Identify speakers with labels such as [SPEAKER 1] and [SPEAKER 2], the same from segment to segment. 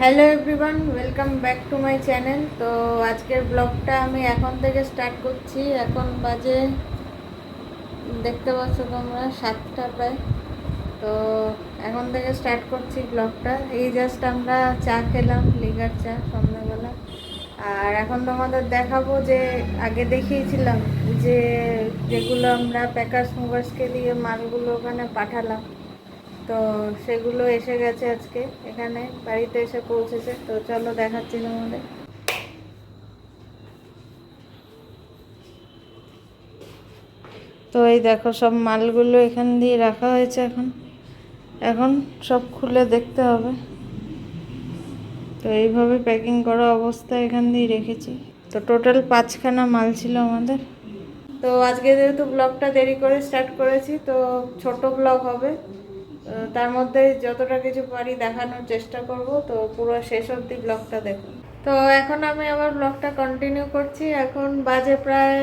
[SPEAKER 1] Hello everyone, welcome back to my channel. তো আজকের ব্লগটা আমি এখন থেকে স্টার্ট করছি। এখন বাজে দেখতে পাচ্ছ তোমরা 7টা প্রায়। তো এখন থেকে স্টার্ট করছি ব্লগটা। এই জাস্ট আমরা চা খেলাম, লিগার চা সন্ধ্যাবেলা। আর এখন তোমাদের দেখাবো যে আগে দেখিয়েছিলাম যে যেগুলো আমরা প্যাকার্স মুভার্সকে দিয়ে মালগুলো ওখানে পাঠালাম, তো সেগুলো এসে গেছে আজকে, এখানে বাড়িতে এসে পৌঁছেছে। তো চলো দেখাচ্ছি তোমাদের। তো এই দেখো সব মালগুলো এখান দিয়ে রাখা হয়েছে। এখন সব খুলে দেখতে হবে। তো এইভাবে প্যাকিং করা অবস্থায় এখান দিয়ে রেখেছি। তো টোটাল 5খানা মাল ছিল আমাদের। তো আজকে যেহেতু ব্লগটা দেরি করে স্টার্ট করেছি, তো ছোট ব্লগ হবে। তার মধ্যে যতটা কিছু পারি দেখানোর চেষ্টা করব। তো পুরো শেষ অবধি ব্লগটা দেখুন। তো এখন আমি আমার ব্লগটা কন্টিনিউ করছি। এখন বাজে প্রায়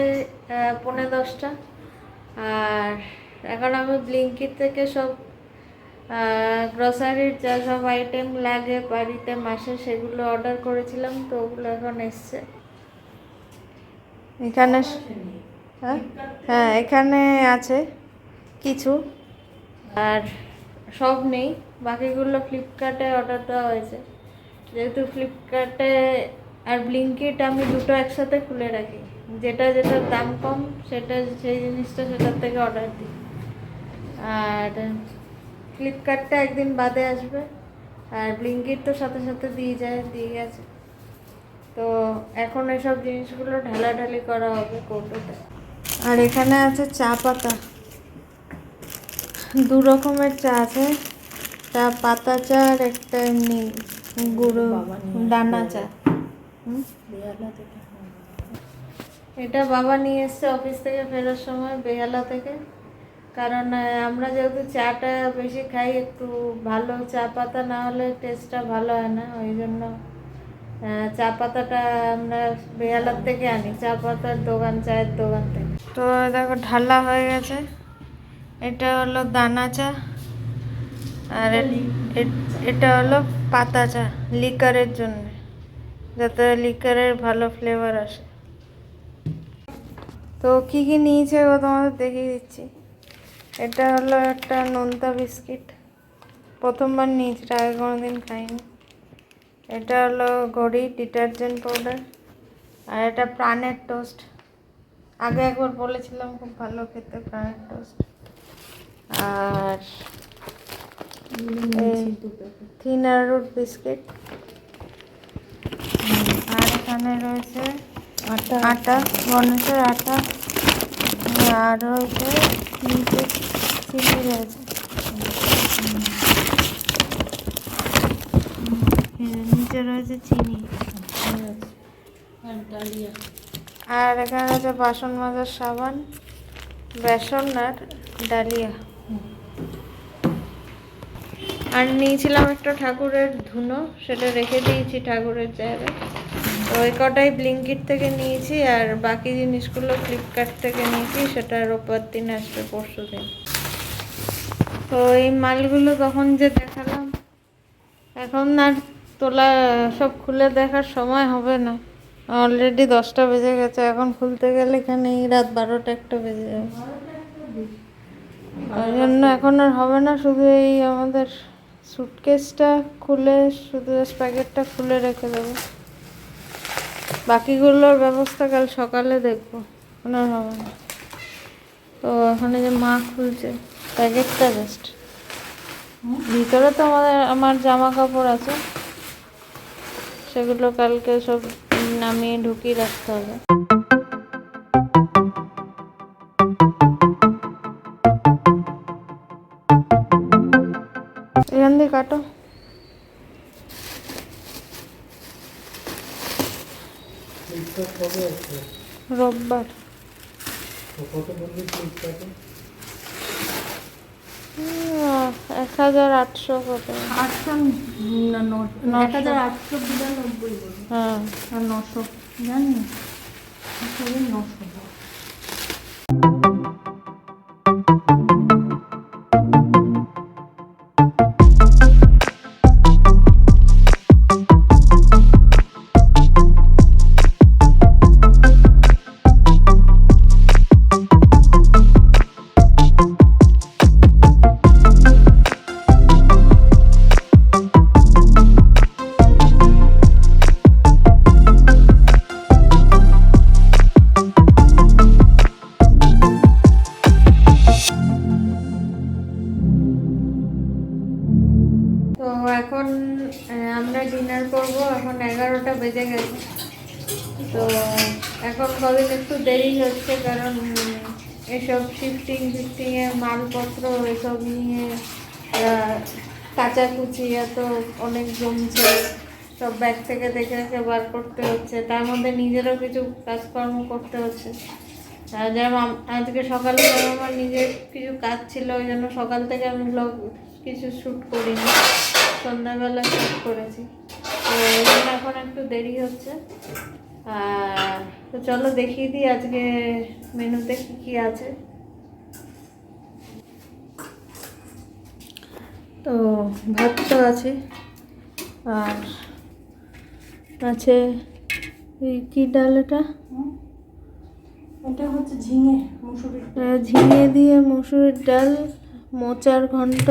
[SPEAKER 1] 9:45। আর এখন আমি ব্লিঙ্কিট থেকে সব গ্রসারির যা সব আইটেম লাগে বাড়িতে মাসে, সেগুলো অর্ডার করেছিলাম। তো ওগুলো এখন এসছে এখানে। হ্যাঁ, এখানে আছে কিছু, আর সব নেই। বাকিগুলো ফ্লিপকার্টে অর্ডার দেওয়া হয়েছে। যেহেতু ফ্লিপকার্টে আর ব্লিঙ্কিট আমি দুটো একসাথে খুলে রাখি, যেটার দাম কম সেই জিনিসটা সেটার থেকে অর্ডার দিই। আর ফ্লিপকার্টটা একদিন বাদে আসবে, আর ব্লিঙ্কিট তো সাথে সাথে দিয়ে গেছে। তো এখন এসব জিনিসগুলো ঢালাঢালি করা হবে কৌটোতে। আর এখানে আছে চা পাতা, 2 রকমের চা আছে। চা পাতা চা আর একটা এমনি গুঁড়ো দানা চা। এটা বাবা নিয়ে এসছে অফিস থেকে ফেরার সময় বেহালা থেকে। কারণ আমরা যেহেতু চাটা বেশি খাই, একটু ভালো চা পাতা না হলে টেস্টটা ভালো হয় না। ওই জন্য চা পাতাটা আমরা বেহালার থেকে আনি, চা পাতার দোকান, চায়ের দোকান থেকে। তো দেখো ঢালা হয়ে গেছে। এটা হলো দানা চা, আর এটা হলো পাতা চা, লিকারের জন্য, যাতে লিকারের ভালো ফ্লেভার আসে। তো কী কী নিয়েছে ও তোমাদের দেখিয়ে দিচ্ছি। এটা হলো একটা নোনতা বিস্কিট, প্রথমবার নিয়েছি, আগে কোনোদিন খাইনি। এটা হলো ঘড়ি ডিটারজেন্ট পাউডার। আর এটা প্রাণের টোস্ট, আগে একবার বলেছিলাম খুব ভালো খেতে প্রাণের টোস্ট। আর থিনার রুট বিস্কিট। আর এখানে রয়েছে আটা, গণেশের আটা। আর রয়েছে নিচে চিনি রয়েছে, নিচে রয়েছে চিনি। আর এখানে আছে বাসন মাজার সাবান, বেসন আর ডালিয়া। আর নিয়েছিলাম একটা ঠাকুরের ধুনো, সেটা রেখে দিয়েছি ঠাকুরের জায়গায়। তো ওই কটাই ব্লিঙ্কিট থেকে নিয়েছি, আর বাকি জিনিসগুলো ফ্লিপকার্ট থেকে নিয়েছি। সেটা রোববার দিন আসবে, পরশু দিন। তো এই মালগুলো তখন যে দেখালাম, এখন আর তোলা সব খুলে দেখার সময় হবে না। অলরেডি 10টা বেজে গেছে। এখন খুলতে গেলে এখানে রাত 12টা-1টা বেজে যাবে। ওই জন্য এখন আর হবে না। শুধু এই আমাদের সুটকেসটা খুলে, শুধু প্যাকেটটা খুলে রেখে দেবো। বাকিগুলোর ব্যবস্থা কাল সকালে দেখবো, এখন আর হবে না। তো এখানে যে মা খুলছে প্যাকেটটা, জাস্ট ভিতরে তো আমার জামা কাপড় আছে, সেগুলো কালকে সব নামিয়ে ঢুকিয়ে রাখতে হবে। এখান দিয়ে কাটো। রোববার। 1800 কত?
[SPEAKER 2] 1892।
[SPEAKER 1] হ্যাঁ,
[SPEAKER 2] আর 900 জানি 900।
[SPEAKER 1] এখন আমরা ডিনার করব, এখন 11টা বেজে গেছে। তো এখন কদিন একটু দেরি হচ্ছে, কারণ এসব শিফটিংয়ের মালপত্র এসব নিয়ে কাচাকুচি এত অনেক জমছে, সব ব্যাগ থেকে দেখে দেখে বার করতে হচ্ছে, তার মধ্যে নিজেরও কিছু কাজকর্ম করতে হচ্ছে। যেমন আজকে সকালে যেমন আমার নিজের কিছু কাজ ছিল, ওই জন্য সকাল থেকে আমি ব্লগ কিছু শ্যুট করিনি, সন্ধ্যাবেলা শ্যুট করেছি। তো এই জন্য এখন একটু দেরি হচ্ছে। তো চলো দেখিয়ে দিই আজকে মেনুতে কী কী আছে। তো ভাত তো আছে, আর আছে এই কী ডাল এটা,
[SPEAKER 2] এটা হচ্ছে ঝিঙে মুসুরির
[SPEAKER 1] ঝিঙে দিয়ে মসুরির ডাল, মোচার ঘন্ট,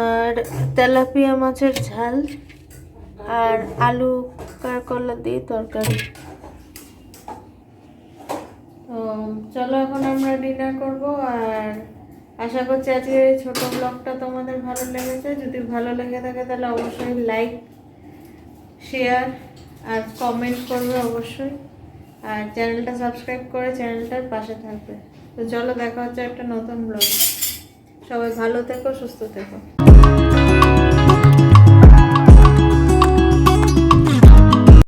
[SPEAKER 1] আর তেলাপিয়া মাছের ঝাল, আর আলু কাঁকরোলা দিয়ে তরকারি। তো চলো এখন আমরা ডিনার করব। আর আশা করছি আজকে এই ছোটো ব্লগটা তোমাদের ভালো লেগেছে। যদি ভালো লেগে থাকে তাহলে অবশ্যই লাইক, শেয়ার আর কমেন্ট করবে অবশ্যই, আর চ্যানেলটা সাবস্ক্রাইব করে চ্যানেলটার পাশে থাকবে। তো চলো দেখা হচ্ছে একটা নতুন ব্লগ। সবাই ভালো থেকো, সুস্থ থেকো।